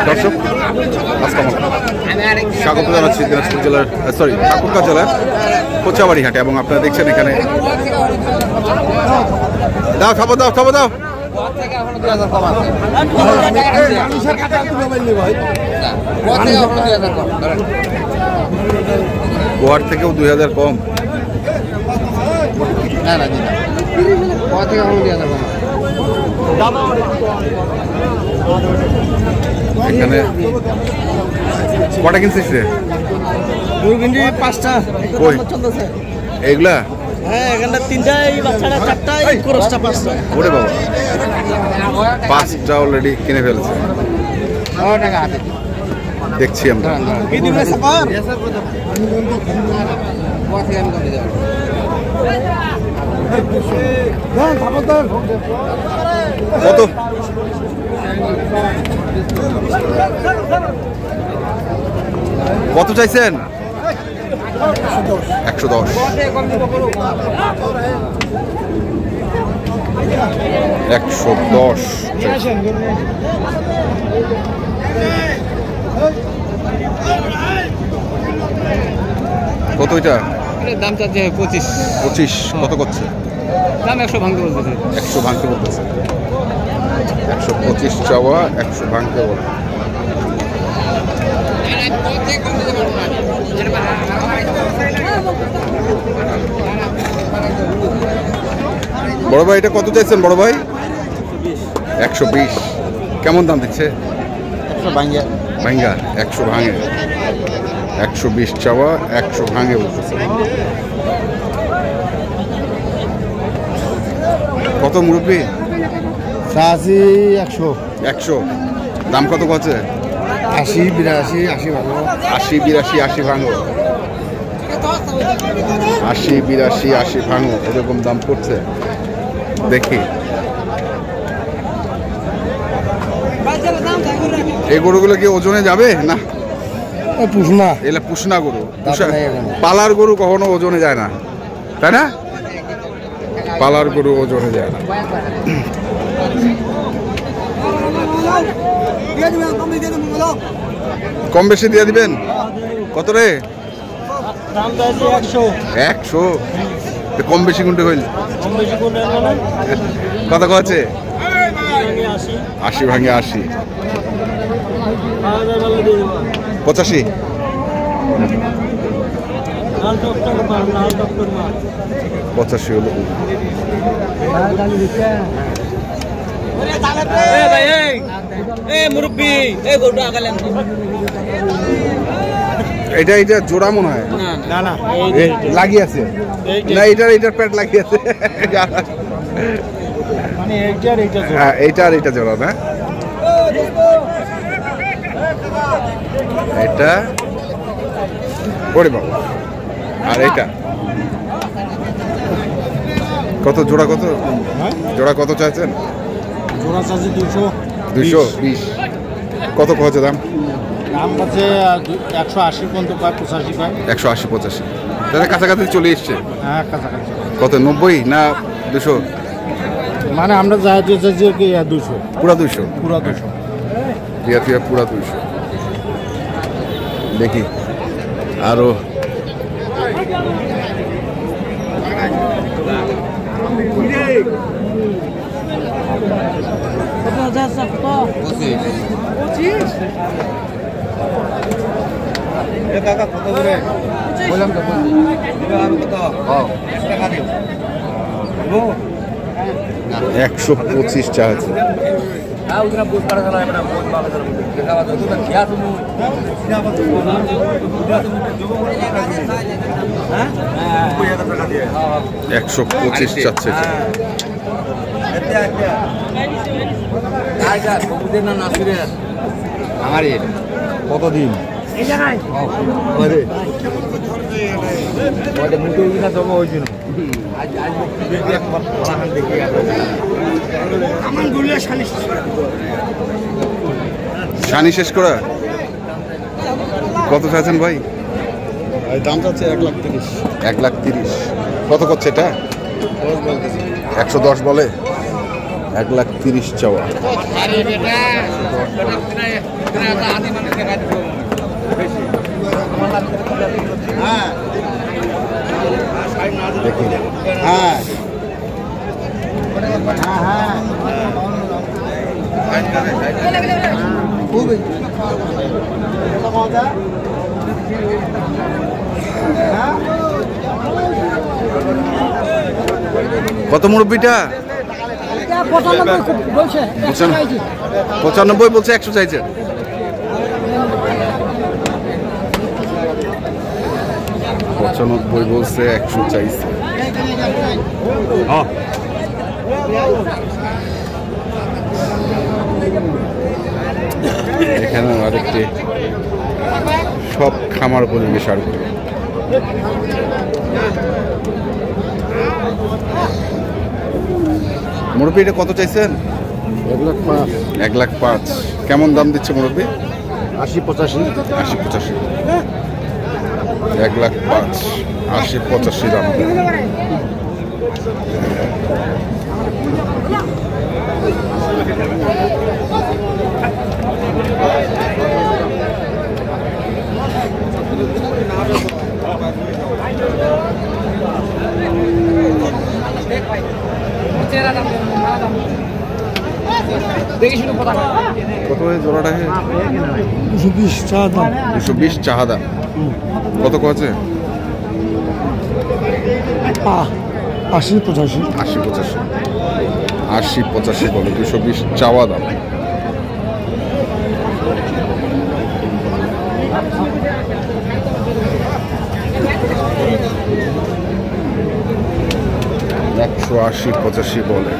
দর্শক আসসালামু আলাইকুম, স্বাগত জানাচ্ছি দিনাজপুর জেলার ঠাকুরগাঁ জেলার কোচাবাড়ি হাটে। এবং আপনারা দেখছেন এখানে দাও খাবো দাও খাবো দাও গোয়ার থেকেও 2000 কম। এখানে কটা কিনছিস রে? 5টা এইগুলা? হ্যাঁ, এখানটা 3টা, এই বাচ্চাটা 4টা, এই ক্রসটা 5টা। ওরে বাবা, 5টা অলরেডি কিনে ফেলছে। দেখছি আমরা। কত? কত চাইছেন? 110। 110 কত? এটা দাম চাচ্ছে 25। কত করছে দাম? 100 ভাঙতে বলতেছে। 100 ভাঙতে বলতেছে। 125 চাওয়া, 100 ভাঙতে বলে। বড় ভাই এটা কত চাইছেন বড় ভাই? 120। কেমন দাম দিচ্ছে? 100 ভাঙে। 100 ভাঙে। 120 চাওয়া, 100 ভাঙে বলতেছে। কত মুরব্বী? 100। দাম কত আছে? 80, 82, 80 ভাঙো। 80, 82, 80 ভাঙো। 80, 82, 80 ভাঙো, এরকম দাম পড়ছে। দেখি এই গরুগুলো কি ওজনে যাবে না? পুষনা, এগুলো পুষনা গরু। পালার গরু কখনো ওজনে যায় না, তাই না? পালার গরু ওজনে যায় না। কম বেশি দিয়ে দিবেন? কত রে? 100। কম বেশি কোনটা হইল? কত আছে? 80 ভাঙে 80। 85। হলো। এটা জোড়া মনে হয়। না লাগিয়ে আছে না? এটার প্যাড লাগিয়ে আছে। মানে এইটা জোড়া না? এটা ওরে বাবা। আর এটা কত জোড়া? কত জোড়া? কত চাইছেন? জোড়া চাচ্ছে 220। কত কত দাম? দাম আছে 180 পর্যন্ত পায়, 85 পায়। 180, 85 তাহলে কাছাকাছি চলে এসছে। হ্যাঁ, কাছাকাছি। কত? 90 না 200? মানে আমরা যা চাইছি কি 200। পুরা 200? পুরা 200। পুরা 200। দেখি আরো। বললাম তো 125 চা আছে। হ্যাঁ, 125 চাচ্ছে। কতদিন জমা হয়েছিল? শানি শেষ করা। কত চাইছেন ভাই? দাম চাচ্ছে 1,30,000। 1,30,000। কত করছে এটা? 110 বলে। 1,30,000 চাওয়া। দেখুন কত মুরব্বিটা? 95 বলছে 100 চাইছে। বলছে 100 চাইছে। এখানে আরেকটি সব খামার উপযোগী সার গরু। মুরব্বী এটা কত চাইছেন? 1,05,000 1,05,000। কেমন দাম দিচ্ছে মুরব্বী? 80-85 80-85। 1,05,000 80-85 দাম। কত জোড়াটা? 220 চাওয়া দাম। 220 চাহা দাম। কত কছে? 80-85 80-85 বলে। 220 চাওয়া দাম। একশো 80-85 বলে।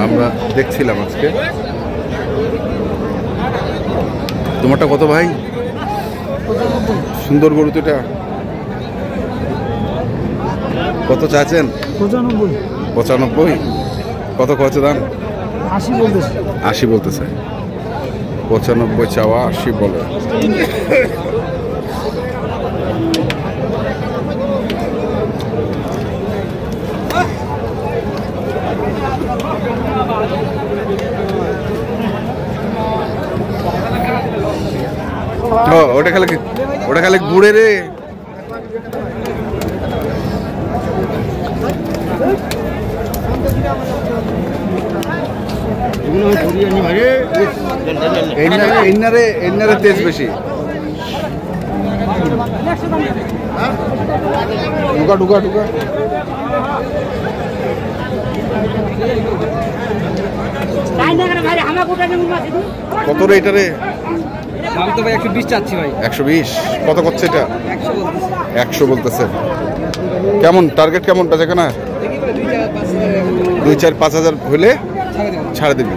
আমরা দেখছিলাম আজকে। তোমারটা কত ভাই? সুন্দর গরু তো এটা। কত চাচ্ছেন? 95। কত কছে দাম? 80 বলতেছে। 95 চাওয়া, 80 বলে। ওটা খালি ঘুরে রে। এনারে তেজ বেশি। ঢুকা কত রে এটা রে? দাম তো ভাই 120 চাচ্ছি ভাই। 120। কত করছে এটা? 100 বলতেছে। কেমন টার্গেট? কেমন বেচা কেনা? 2-4-5 হাজার হলে ছাড়ে দিবি।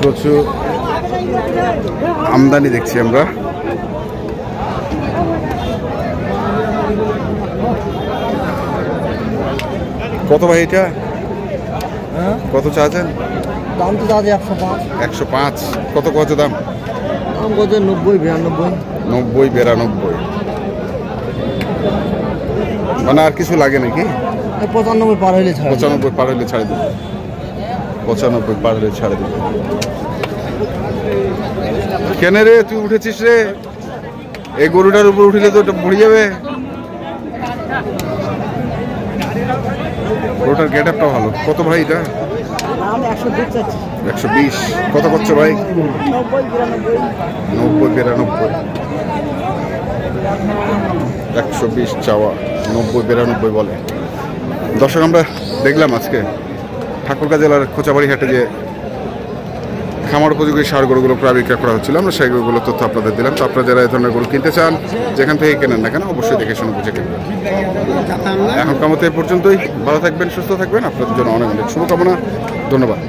প্রচুর আমদানি দেখছি আমরা। কত ভাই এটা? কত চাচ্ছেন? দাম তো দাদা 105। 105। কত কত দাম? দাম কত? 90-92। 90-92। মানে আর কিছু লাগে নাকি? 95 পার হইলে ছাড়। 95 পার হইলে ছাড়ে দেবে। 95 পার হইলে ছাড়ে দেবে। কেন রে তুই উঠেছিস রে? এই গরুটার উপর উঠলে তো পড়ে যাবে। গরুটার গেট আপটা ভালো। কত ভাই এটা? 120। কত করছো ভাই? 90-92। 120 চাওয়া, 90-92 বলে। দর্শক, আমরা দেখলাম আজকে ঠাকুরগাঁ জেলার খোঁচাবাড়ি হাটে যে খামার উপযোগী সার গরুগুলো প্রায় বিক্রয় করা হচ্ছিল, আমরা সেই গরুগুলোর তথ্য আপনাদের দিলাম। তো আপনারা যারা এই ধরনের গরু কিনতে চান, যেখান থেকে কেনেন না কেন, অবশ্যই দেখে শুনে বুঝে কিনবেন। এখন কামতে এই পর্যন্তই। ভালো থাকবেন, সুস্থ থাকবেন। আপনাদের জন্য অনেক অনেক শুভকামনা। ধন্যবাদ।